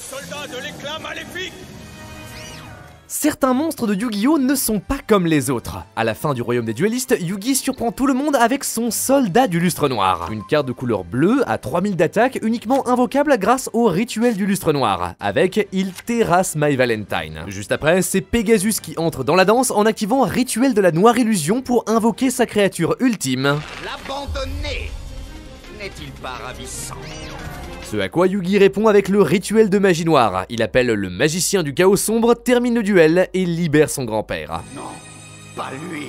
soldats de l'éclat maléfique! Certains monstres de Yu-Gi-Oh ne sont pas comme les autres. À la fin du royaume des duellistes, Yugi surprend tout le monde avec son soldat du lustre noir. Une carte de couleur bleue à 3000 d'attaque uniquement invocable grâce au rituel du lustre noir, avec Il terrasse My Valentine. Juste après, c'est Pegasus qui entre dans la danse en activant Rituel de la Noire Illusion pour invoquer sa créature ultime. L'abandonner n'est-il pas ravissant? Ce à quoi Yugi répond avec le rituel de magie noire. Il appelle le magicien du chaos sombre, termine le duel et libère son grand-père. Non, pas lui!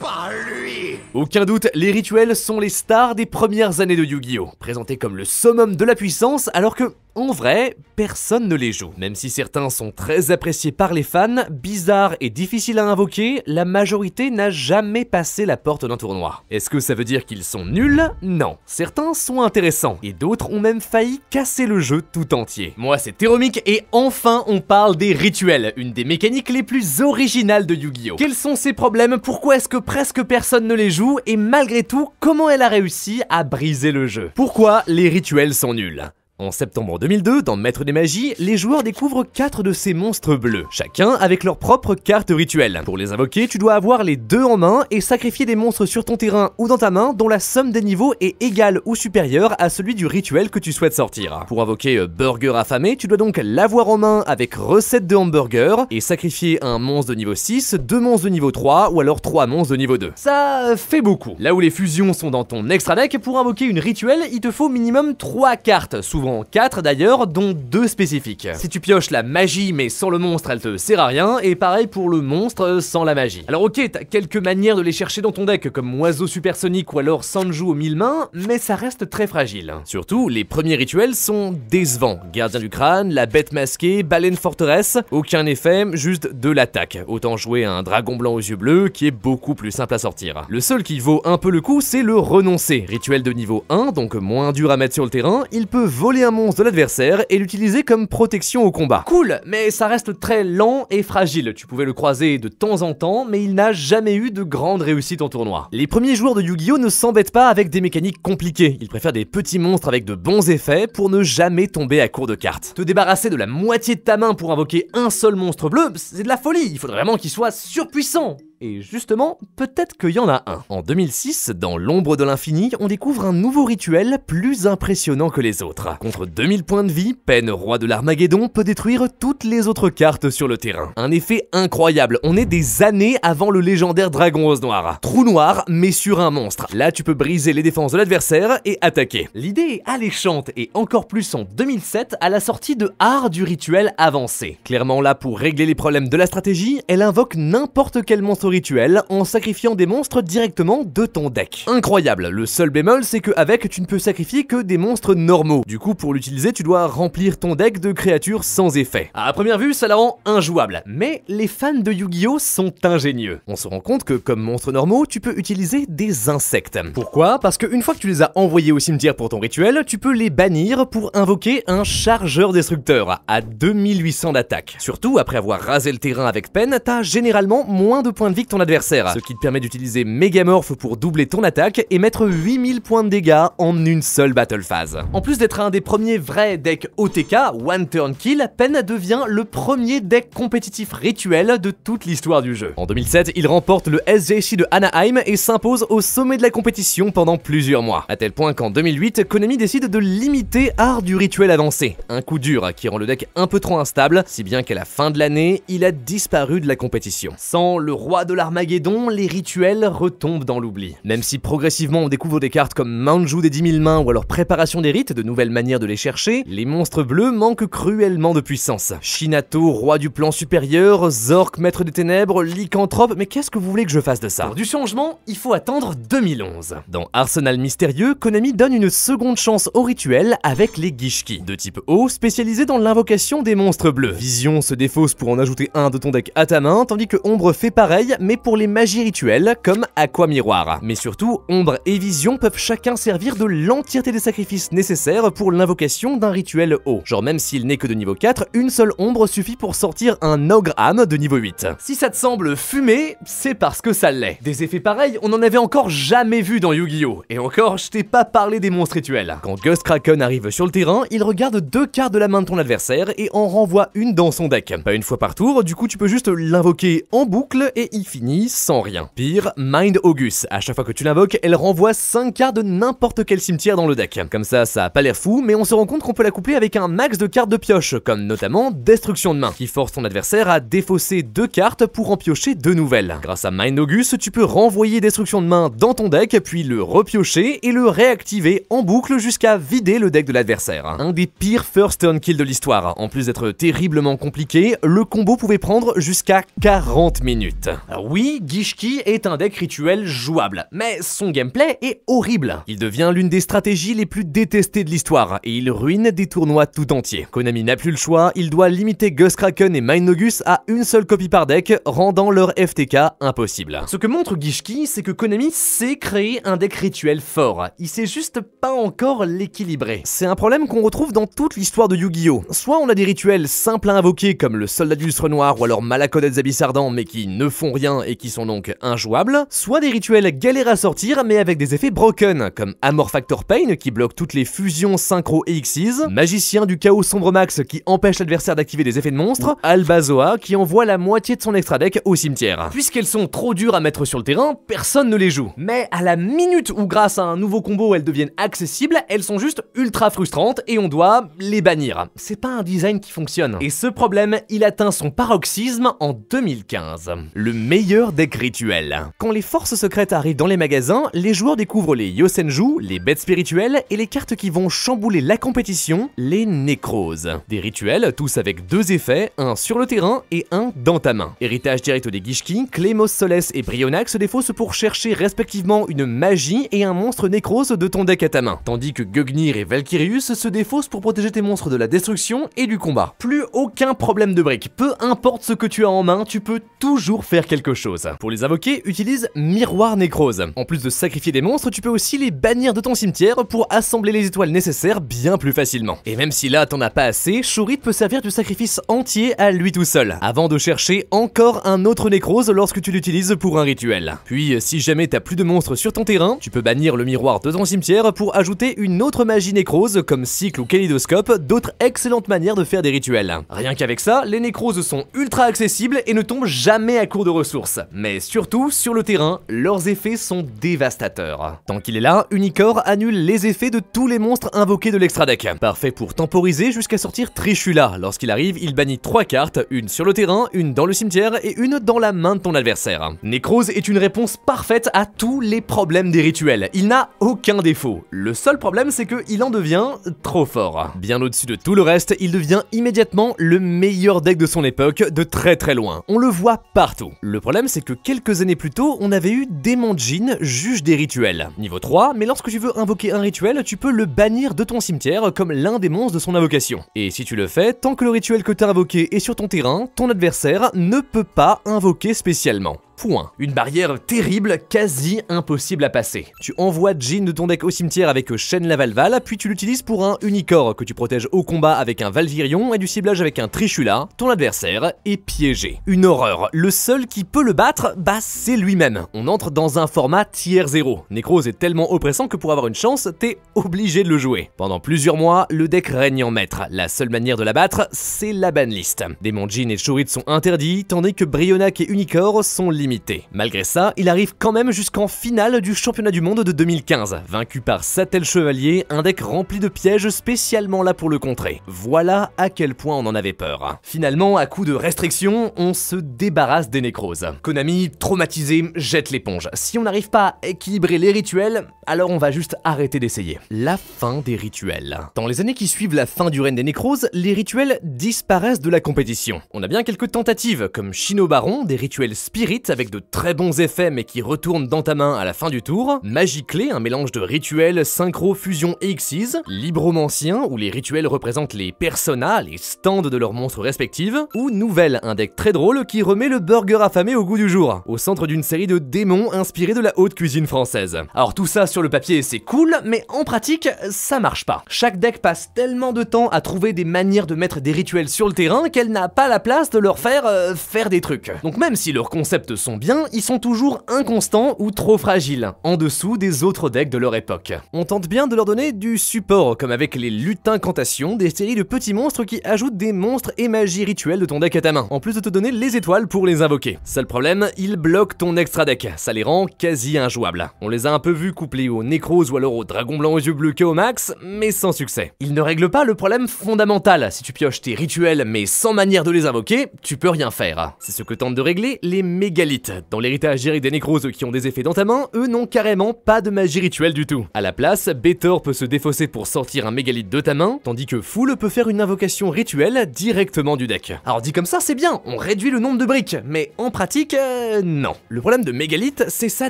Pas lui! Aucun doute, les rituels sont les stars des premières années de Yu-Gi-Oh! Présentés comme le summum de la puissance, alors que, en vrai, personne ne les joue. Même si certains sont très appréciés par les fans, bizarres et difficiles à invoquer, la majorité n'a jamais passé la porte d'un tournoi. Est-ce que ça veut dire qu'ils sont nuls? Non. Certains sont intéressants, et d'autres ont même failli casser le jeu tout entier. Moi c'est Théromique, et enfin on parle des rituels, une des mécaniques les plus originales de Yu-Gi-Oh! Quels sont ses problèmes? Pourquoi est-ce que presque personne ne les joue? Et malgré tout, comment elle a réussi à briser le jeu? Pourquoi les rituels sont nuls? En septembre 2002, dans Maître des Magies, les joueurs découvrent 4 de ces monstres bleus, chacun avec leur propre carte rituelle. Pour les invoquer, tu dois avoir les deux en main et sacrifier des monstres sur ton terrain ou dans ta main dont la somme des niveaux est égale ou supérieure à celui du rituel que tu souhaites sortir. Pour invoquer Burger affamé, tu dois donc l'avoir en main avec recette de hamburger et sacrifier un monstre de niveau 6, 2 monstres de niveau 3 ou alors 3 monstres de niveau 2. Ça fait beaucoup. Là où les fusions sont dans ton extra deck, pour invoquer une rituelle, il te faut minimum 3 cartes, souvent 4 d'ailleurs, dont 2 spécifiques. Si tu pioches la magie mais sans le monstre, elle te sert à rien, et pareil pour le monstre sans la magie. Alors ok, t'as quelques manières de les chercher dans ton deck, comme Oiseau Supersonique ou alors Sanju aux 1000 mains, mais ça reste très fragile. Surtout, les premiers rituels sont décevants. Gardien du crâne, la bête masquée, baleine forteresse, aucun effet, juste de l'attaque. Autant jouer un dragon blanc aux yeux bleus, qui est beaucoup plus simple à sortir. Le seul qui vaut un peu le coup, c'est le renoncer. Rituel de niveau 1, donc moins dur à mettre sur le terrain, il peut voler un monstre de l'adversaire et l'utiliser comme protection au combat. Cool, mais ça reste très lent et fragile. Tu pouvais le croiser de temps en temps, mais il n'a jamais eu de grande réussite en tournoi. Les premiers joueurs de Yu-Gi-Oh ne s'embêtent pas avec des mécaniques compliquées. Ils préfèrent des petits monstres avec de bons effets pour ne jamais tomber à court de cartes. Te débarrasser de la moitié de ta main pour invoquer un seul monstre bleu, c'est de la folie. Il faudrait vraiment qu'il soit surpuissant. Et justement, peut-être qu'il y en a un. En 2006, dans l'ombre de l'infini, on découvre un nouveau rituel plus impressionnant que les autres. Contre 2000 points de vie, Pen, roi de l'Armageddon, peut détruire toutes les autres cartes sur le terrain. Un effet incroyable, on est des années avant le légendaire Dragon Rose Noir. Trou noir, mais sur un monstre. Là, tu peux briser les défenses de l'adversaire et attaquer. L'idée est alléchante, et encore plus en 2007, à la sortie de Art du rituel avancé. Clairement là pour régler les problèmes de la stratégie, elle invoque n'importe quel monstre rituel en sacrifiant des monstres directement de ton deck. Incroyable, le seul bémol c'est qu'avec tu ne peux sacrifier que des monstres normaux. Du coup pour l'utiliser tu dois remplir ton deck de créatures sans effet. À première vue ça la rend injouable, mais les fans de Yu-Gi-Oh sont ingénieux. On se rend compte que comme monstres normaux tu peux utiliser des insectes. Pourquoi? Parce qu'une fois que tu les as envoyés au cimetière pour ton rituel, tu peux les bannir pour invoquer un chargeur destructeur à 2800 d'attaque. Surtout après avoir rasé le terrain avec Pen, t'as généralement moins de points de vie que ton adversaire, ce qui te permet d'utiliser Megamorph pour doubler ton attaque et mettre 8000 points de dégâts en une seule battle phase. En plus d'être un des premiers vrais decks OTK, One Turn Kill, Pen devient le premier deck compétitif rituel de toute l'histoire du jeu. En 2007, il remporte le SJC de Anaheim et s'impose au sommet de la compétition pendant plusieurs mois. À tel point qu'en 2008, Konami décide de limiter Art du rituel avancé. Un coup dur qui rend le deck un peu trop instable, si bien qu'à la fin de l'année, il a disparu de la compétition. Sans le roi de l'Armageddon, les rituels retombent dans l'oubli. Même si progressivement on découvre des cartes comme Manju des 10 000 mains ou alors Préparation des rites, de nouvelles manières de les chercher, les monstres bleus manquent cruellement de puissance. Shinato, roi du plan supérieur, Zork, maître des ténèbres, Lycanthrope, mais qu'est-ce que vous voulez que je fasse de ça? Pour du changement, il faut attendre 2011. Dans Arsenal Mystérieux, Konami donne une seconde chance au rituel avec les Gishki, de type eau, spécialisés dans l'invocation des monstres bleus. Vision se défausse pour en ajouter un de ton deck à ta main, tandis que Ombre fait pareil pareil, mais pour les magies rituelles comme Aqua Miroir. Mais surtout, Ombre et Vision peuvent chacun servir de l'entièreté des sacrifices nécessaires pour l'invocation d'un rituel haut. Genre même s'il n'est que de niveau 4, une seule ombre suffit pour sortir un ogre âme de niveau 8. Si ça te semble fumé, c'est parce que ça l'est. Des effets pareils, on en avait encore jamais vu dans Yu-Gi-Oh! Et encore, je t'ai pas parlé des monstres rituels. Quand Ghost Kraken arrive sur le terrain, il regarde 2 cartes de la main de ton adversaire et en renvoie une dans son deck. Pas une fois par tour, du coup tu peux juste l'invoquer en boucle et il finit sans rien. Pire, Mind August. À chaque fois que tu l'invoques, elle renvoie 5 cartes de n'importe quel cimetière dans le deck. Comme ça a pas l'air fou, mais on se rend compte qu'on peut la coupler avec un max de cartes de pioche, comme notamment Destruction de main, qui force ton adversaire à défausser 2 cartes pour en piocher 2 nouvelles. Grâce à Mind August, tu peux renvoyer Destruction de main dans ton deck, puis le repiocher et le réactiver en boucle jusqu'à vider le deck de l'adversaire. Un des pires first turn kill de l'histoire. En plus d'être terriblement compliqué, le combo pouvait prendre jusqu'à 40 minutes. Alors oui, Gishki est un deck rituel jouable, mais son gameplay est horrible. Il devient l'une des stratégies les plus détestées de l'histoire, et il ruine des tournois tout entiers. Konami n'a plus le choix, il doit limiter Ghost Kraken et Mind August à une seule copie par deck, rendant leur FTK impossible. Ce que montre Gishki, c'est que Konami sait créer un deck rituel fort, il sait juste pas encore l'équilibrer. C'est un problème qu'on retrouve dans toute l'histoire de Yu-Gi-Oh! Soit on a des rituels simples à invoquer comme le Soldat du Lustre Noir ou alors Malacodet Zabissardant mais qui ne font rien et qui sont donc injouables, soit des rituels galères à sortir mais avec des effets broken comme Amor Factor Pain qui bloque toutes les fusions synchro et Xyz, Magicien du Chaos Sombre Max qui empêche l'adversaire d'activer des effets de monstres, Albazoa qui envoie la moitié de son extra deck au cimetière. Puisqu'elles sont trop dures à mettre sur le terrain, personne ne les joue. Mais à la minute où grâce à un nouveau combo elles deviennent accessibles, elles sont juste ultra frustrantes et on doit les bannir. C'est pas un design qui fonctionne. Et ce problème, il atteint son paroxysme en 2015. Le meilleur deck rituel. Quand les forces secrètes arrivent dans les magasins, les joueurs découvrent les Yosenju, les bêtes spirituelles et les cartes qui vont chambouler la compétition, les nécroses. Des rituels, tous avec 2 effets, un sur le terrain et un dans ta main. Héritage direct des Gishki, Clemos Soles et Brionax se défaussent pour chercher respectivement une magie et un monstre nécrose de ton deck à ta main, tandis que Gugnir et Valkyrius se défaussent pour protéger tes monstres de la destruction et du combat. Plus aucun problème de briques, peu importe ce que tu as en main, tu peux toujours faire quelque chose. Pour les invoquer, utilise Miroir Nécrose. En plus de sacrifier des monstres, tu peux aussi les bannir de ton cimetière pour assembler les étoiles nécessaires bien plus facilement. Et même si là t'en as pas assez, Shorit peut servir du sacrifice entier à lui tout seul, avant de chercher encore un autre Nécrose lorsque tu l'utilises pour un rituel. Puis si jamais t'as plus de monstres sur ton terrain, tu peux bannir le miroir de ton cimetière pour ajouter une autre magie nécrose comme cycle ou kaléidoscope, d'autres excellentes manières de faire des rituels. Rien qu'avec ça, les nécroses sont ultra accessibles et ne tombent jamais à court de ressources. Mais surtout, sur le terrain, leurs effets sont dévastateurs. Tant qu'il est là, Unicorn annule les effets de tous les monstres invoqués de l'extra deck. Parfait pour temporiser jusqu'à sortir Trishula. Lorsqu'il arrive, il bannit 3 cartes, une sur le terrain, une dans le cimetière et une dans la main de ton adversaire. Nécrose est une réponse parfaite à tous les problèmes des rituels. Il n'a aucun défaut. Le seul problème, c'est qu'il en devient trop fort. Bien au-dessus de tout le reste, il devient immédiatement le meilleur deck de son époque, de très très loin. On le voit partout. Le problème, c'est que quelques années plus tôt, on avait eu Démon Djinn, juge des rituels. Niveau 3, mais lorsque tu veux invoquer un rituel, tu peux le bannir de ton cimetière comme l'un des monstres de son invocation. Et si tu le fais, tant que le rituel que tu as invoqué est sur ton terrain, ton adversaire ne peut pas invoquer spécialement. Point. Une barrière terrible, quasi impossible à passer. Tu envoies Djinn de ton deck au cimetière avec Shen Lavalval, puis tu l'utilises pour un Unicorn que tu protèges au combat avec un Valvirion et du ciblage avec un Trishula. Ton adversaire est piégé. Une horreur. Le seul qui peut le battre, bah c'est lui-même. On entre dans un format tier 0. Nécrose est tellement oppressant que pour avoir une chance, t'es obligé de le jouer. Pendant plusieurs mois, le deck règne en maître. La seule manière de la battre, c'est la banlist. Démon Djinn et Shorit sont interdits, tandis que Brionac et Unicorn sont limités. Malgré ça, il arrive quand même jusqu'en finale du championnat du monde de 2015, vaincu par Sattel Chevalier, un deck rempli de pièges spécialement là pour le contrer. Voilà à quel point on en avait peur. Finalement, à coup de restrictions, on se débarrasse des nécroses. Konami, traumatisé, jette l'éponge. Si on n'arrive pas à équilibrer les rituels, alors on va juste arrêter d'essayer. La fin des rituels. Dans les années qui suivent la fin du règne des nécroses, les rituels disparaissent de la compétition. On a bien quelques tentatives, comme Shino Baron, des rituels Spirit, avec de très bons effets mais qui retourne dans ta main à la fin du tour, Magiclé, un mélange de rituels, synchro, fusion et Xyz, Libromancien, où les rituels représentent les personas, les stands de leurs monstres respectives, ou Nouvelle, un deck très drôle qui remet le burger affamé au goût du jour, au centre d'une série de démons inspirés de la haute cuisine française. Alors tout ça sur le papier c'est cool, mais en pratique ça marche pas. Chaque deck passe tellement de temps à trouver des manières de mettre des rituels sur le terrain qu'elle n'a pas la place de leur faire faire des trucs. Donc même si leurs concepts sont bien, ils sont toujours inconstants ou trop fragiles, en dessous des autres decks de leur époque. On tente bien de leur donner du support, comme avec les luttes incantations, des séries de petits monstres qui ajoutent des monstres et magies rituelles de ton deck à ta main, en plus de te donner les étoiles pour les invoquer. Seul problème, ils bloquent ton extra deck, ça les rend quasi injouables. On les a un peu vus couplés au Nécrose ou alors au Dragon Blanc aux yeux bleus KO Max, mais sans succès. Ils ne règlent pas le problème fondamental, si tu pioches tes rituels mais sans manière de les invoquer, tu peux rien faire. C'est ce que tentent de régler les mégalithes. Dans l'héritage direct des Nécroses qui ont des effets dans ta main, eux n'ont carrément pas de magie rituelle du tout. À la place, Bétor peut se défausser pour sortir un mégalith de ta main, tandis que Fool peut faire une invocation rituelle directement du deck. Alors dit comme ça c'est bien, on réduit le nombre de briques, mais en pratique, non. Le problème de mégalith, c'est sa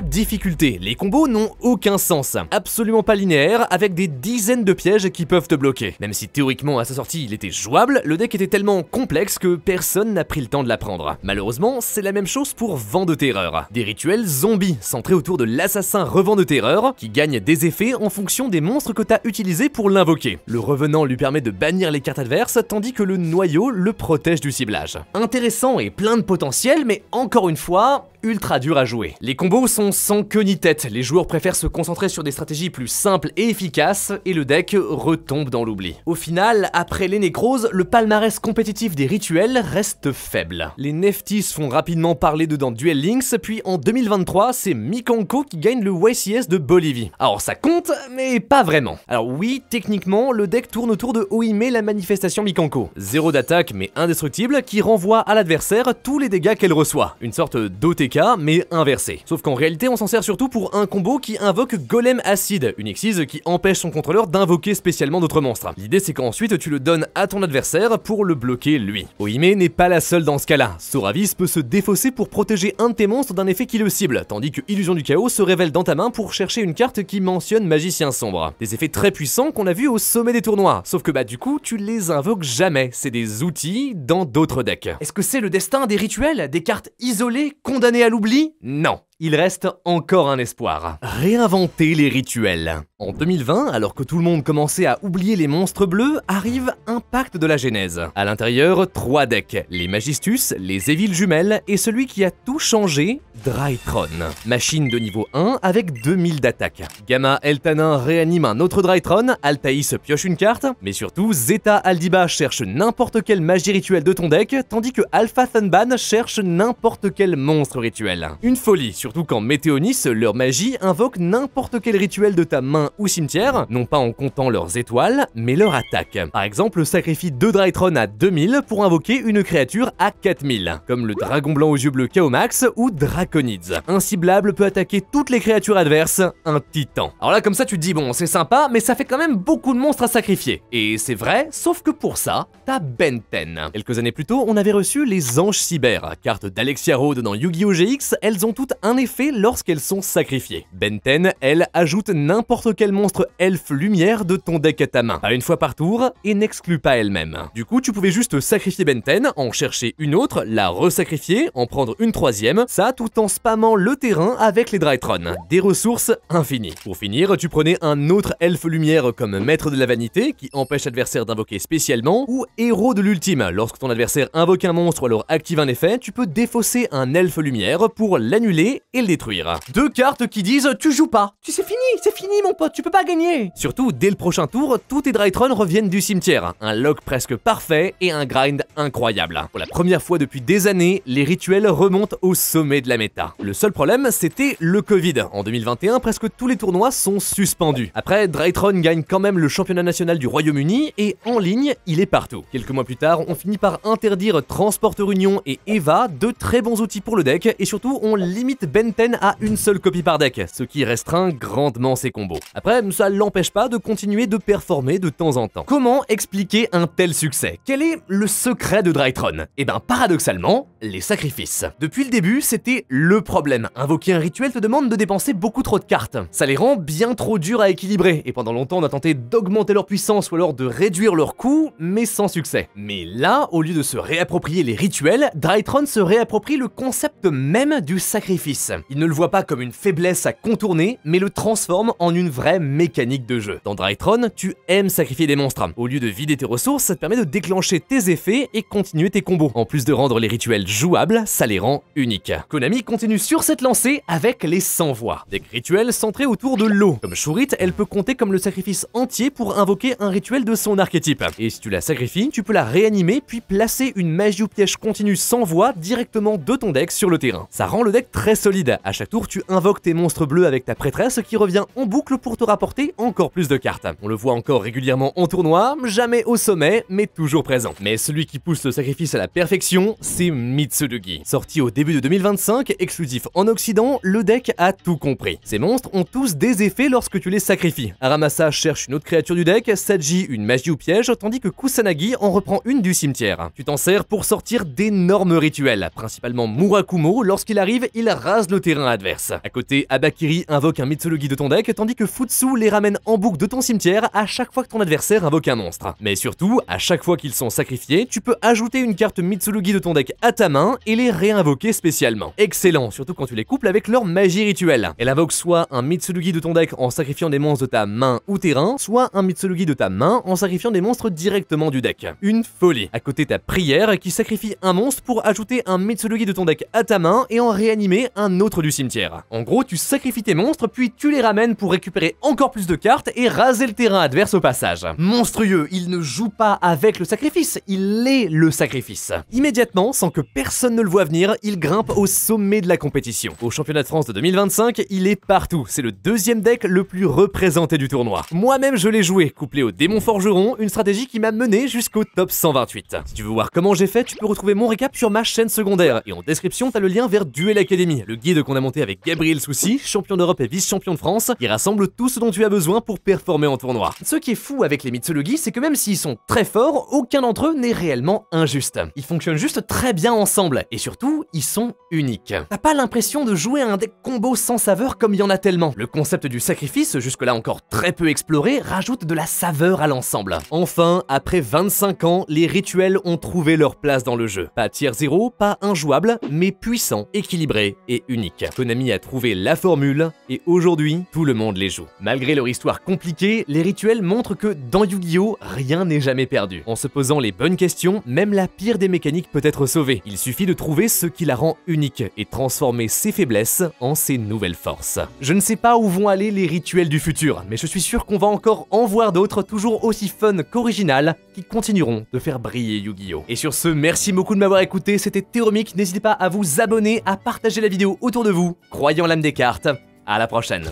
difficulté. Les combos n'ont aucun sens, absolument pas linéaires, avec des dizaines de pièges qui peuvent te bloquer. Même si théoriquement à sa sortie il était jouable, le deck était tellement complexe que personne n'a pris le temps de l'apprendre. Malheureusement, c'est la même chose pour Vent de Terreur. Des rituels zombies, centrés autour de l'assassin Revent de Terreur, qui gagne des effets en fonction des monstres que t'as utilisés pour l'invoquer. Le Revenant lui permet de bannir les cartes adverses, tandis que le noyau le protège du ciblage. Intéressant et plein de potentiel, mais encore une fois, ultra dur à jouer. Les combos sont sans queue ni tête, les joueurs préfèrent se concentrer sur des stratégies plus simples et efficaces, et le deck retombe dans l'oubli. Au final, après les Nécroses, le palmarès compétitif des rituels reste faible. Les Neftis font rapidement parler dedans Duel Links, puis en 2023, c'est Mikanko qui gagne le YCS de Bolivie. Alors ça compte, mais pas vraiment. Alors oui, techniquement, le deck tourne autour de Oime la manifestation Mikanko. 0 d'attaque mais indestructible, qui renvoie à l'adversaire tous les dégâts qu'elle reçoit. Une sorte d'OTK mais inversé. Sauf qu'en réalité on s'en sert surtout pour un combo qui invoque Golem Acide, une Xyz qui empêche son contrôleur d'invoquer spécialement d'autres monstres. L'idée c'est qu'ensuite tu le donnes à ton adversaire pour le bloquer lui. Oime n'est pas la seule dans ce cas-là. Soravis peut se défausser pour protéger un de tes monstres d'un effet qui le cible, tandis que Illusion du Chaos se révèle dans ta main pour chercher une carte qui mentionne Magicien Sombre. Des effets très puissants qu'on a vus au sommet des tournois, sauf que du coup tu les invoques jamais, c'est des outils dans d'autres decks. Est-ce que c'est le destin des rituels, des cartes isolées, condamnées à l'oubli? Non. Il reste encore un espoir. Réinventer les rituels. En 2020, alors que tout le monde commençait à oublier les monstres bleus, arrive Impact de la Genèse. À l'intérieur, 3 decks. Les Magistus, les Evil Jumelles et celui qui a tout changé, Drytron. Machine de niveau 1 avec 2000 d'attaque. Gamma Eltanin réanime un autre Drytron, Altaïs pioche une carte, mais surtout Zeta Aldiba cherche n'importe quelle magie rituelle de ton deck, tandis que Alpha Thunban cherche n'importe quel monstre rituel. Une folie, surtout quand Météonis, leur magie, invoque n'importe quel rituel de ta main ou cimetière, non pas en comptant leurs étoiles, mais leur attaque. Par exemple, sacrifie 2 Drytron à 2000 pour invoquer une créature à 4000, comme le Dragon Blanc aux yeux bleus KO Max ou Draconids. Inciblable peut attaquer toutes les créatures adverses, un titan. Alors là, comme ça, tu te dis, bon, c'est sympa, mais ça fait quand même beaucoup de monstres à sacrifier. Et c'est vrai, sauf que pour ça, t'as Ben 10. Quelques années plus tôt, on avait reçu les Anges Cyber, carte d'Alexia Rode dans Yu-Gi-Oh! GX, elles ont toutes un effet lorsqu'elles sont sacrifiées. Ben 10, elle, ajoute n'importe quel monstre elfe lumière de ton deck à ta main, pas une fois par tour, et n'exclut pas elle-même. Du coup, tu pouvais juste sacrifier Ben 10, en chercher une autre, la resacrifier, en prendre une troisième, ça tout en spammant le terrain avec les Drytron. Des ressources infinies. Pour finir, tu prenais un autre elfe lumière comme Maître de la Vanité, qui empêche l'adversaire d'invoquer spécialement, ou Héros de l'Ultime. Lorsque ton adversaire invoque un monstre ou alors active un effet, tu peux défausser un elfe lumière pour l'annuler et le détruire. 2 cartes qui disent tu joues pas. C'est fini mon pote, tu peux pas gagner. Surtout, dès le prochain tour, tous tes Drytron reviennent du cimetière. Un lock presque parfait et un grind incroyable. Pour la première fois depuis des années, les rituels remontent au sommet de la méta. Le seul problème, c'était le Covid. En 2021, presque tous les tournois sont suspendus. Après, Drytron gagne quand même le championnat national du Royaume-Uni et en ligne, il est partout. Quelques mois plus tard, on finit par interdire Transporteur Union et Eva, 2 très bons outils pour le deck, et surtout, on limite Ben Ben 10 a une seule copie par deck, ce qui restreint grandement ses combos. Après, ça l'empêche pas de continuer de performer de temps en temps. Comment expliquer un tel succès? Quel est le secret de Drytron? Eh ben, paradoxalement, les sacrifices. Depuis le début, c'était le problème. Invoquer un rituel te demande de dépenser beaucoup trop de cartes. Ça les rend bien trop durs à équilibrer, et pendant longtemps on a tenté d'augmenter leur puissance ou alors de réduire leur coût, mais sans succès. Mais là, au lieu de se réapproprier les rituels, Drytron se réapproprie le concept même du sacrifice. Il ne le voit pas comme une faiblesse à contourner, mais le transforme en une vraie mécanique de jeu. Dans Drytron, tu aimes sacrifier des monstres. Au lieu de vider tes ressources, ça te permet de déclencher tes effets et continuer tes combos. En plus de rendre les rituels jouables, ça les rend uniques. Konami continue sur cette lancée avec les 100 voix. Des rituels centrés autour de l'eau. Comme Shurit, elle peut compter comme le sacrifice entier pour invoquer un rituel de son archétype. Et si tu la sacrifies, tu peux la réanimer puis placer une magie ou piège continue sans voix directement de ton deck sur le terrain. Ça rend le deck très solide. À chaque tour, tu invoques tes monstres bleus avec ta prêtresse qui revient en boucle pour te rapporter encore plus de cartes. On le voit encore régulièrement en tournoi, jamais au sommet, mais toujours présent. Mais celui qui pousse le sacrifice à la perfection, c'est Mitsurugi. Sorti au début de 2025, exclusif en Occident, le deck a tout compris. Ces monstres ont tous des effets lorsque tu les sacrifies. Aramasa cherche une autre créature du deck, Saji une magie ou piège, tandis que Kusanagi en reprend une du cimetière. Tu t'en sers pour sortir d'énormes rituels, principalement Murakumo, lorsqu'il arrive, il rase le terrain adverse. À côté, Abakiri invoque un Mitsurugi de ton deck, tandis que Futsu les ramène en boucle de ton cimetière à chaque fois que ton adversaire invoque un monstre. Mais surtout, à chaque fois qu'ils sont sacrifiés, tu peux ajouter une carte Mitsurugi de ton deck à ta main et les réinvoquer spécialement. Excellent, surtout quand tu les couples avec leur magie rituelle. Elle invoque soit un Mitsurugi de ton deck en sacrifiant des monstres de ta main ou terrain, soit un Mitsurugi de ta main en sacrifiant des monstres directement du deck. Une folie. À côté, ta prière qui sacrifie un monstre pour ajouter un Mitsurugi de ton deck à ta main et en réanimer un autre du cimetière. En gros, tu sacrifies tes monstres puis tu les ramènes pour récupérer encore plus de cartes et raser le terrain adverse au passage. Monstrueux, il ne joue pas avec le sacrifice, il est le sacrifice. Immédiatement, sans que personne ne le voie venir, il grimpe au sommet de la compétition. Au championnat de France de 2025, il est partout. C'est le deuxième deck le plus représenté du tournoi. Moi-même, je l'ai joué, couplé au démon forgeron, une stratégie qui m'a mené jusqu'au top 128. Si tu veux voir comment j'ai fait, tu peux retrouver mon récap sur ma chaîne secondaire. Et en description, t'as le lien vers Duel Academy, le guide qu'on a monté avec Gabriel Soucy, champion d'Europe et vice-champion de France, qui rassemble tout ce dont tu as besoin pour performer en tournoi. Ce qui est fou avec les Mitsurugi, c'est que même s'ils sont très forts, aucun d'entre eux n'est réellement injuste. Ils fonctionnent juste très bien ensemble, et surtout, ils sont uniques. T'as pas l'impression de jouer à un deck combo sans saveur comme il y en a tellement. Le concept du sacrifice, jusque-là encore très peu exploré, rajoute de la saveur à l'ensemble. Enfin, après 25 ans, les rituels ont trouvé leur place dans le jeu. Pas tier 0, pas injouable, mais puissant, équilibré et unique. Konami a trouvé la formule, et aujourd'hui, tout le monde les joue. Malgré leur histoire compliquée, les rituels montrent que dans Yu-Gi-Oh, rien n'est jamais perdu. En se posant les bonnes questions, même la pire des mécaniques peut être sauvée. Il suffit de trouver ce qui la rend unique et transformer ses faiblesses en ses nouvelles forces. Je ne sais pas où vont aller les rituels du futur, mais je suis sûr qu'on va encore en voir d'autres toujours aussi fun qu'original qui continueront de faire briller Yu-Gi-Oh! Et sur ce, merci beaucoup de m'avoir écouté, c'était Théromique, n'hésitez pas à vous abonner, à partager la vidéo autour de vous, croyez en l'âme des cartes, à la prochaine.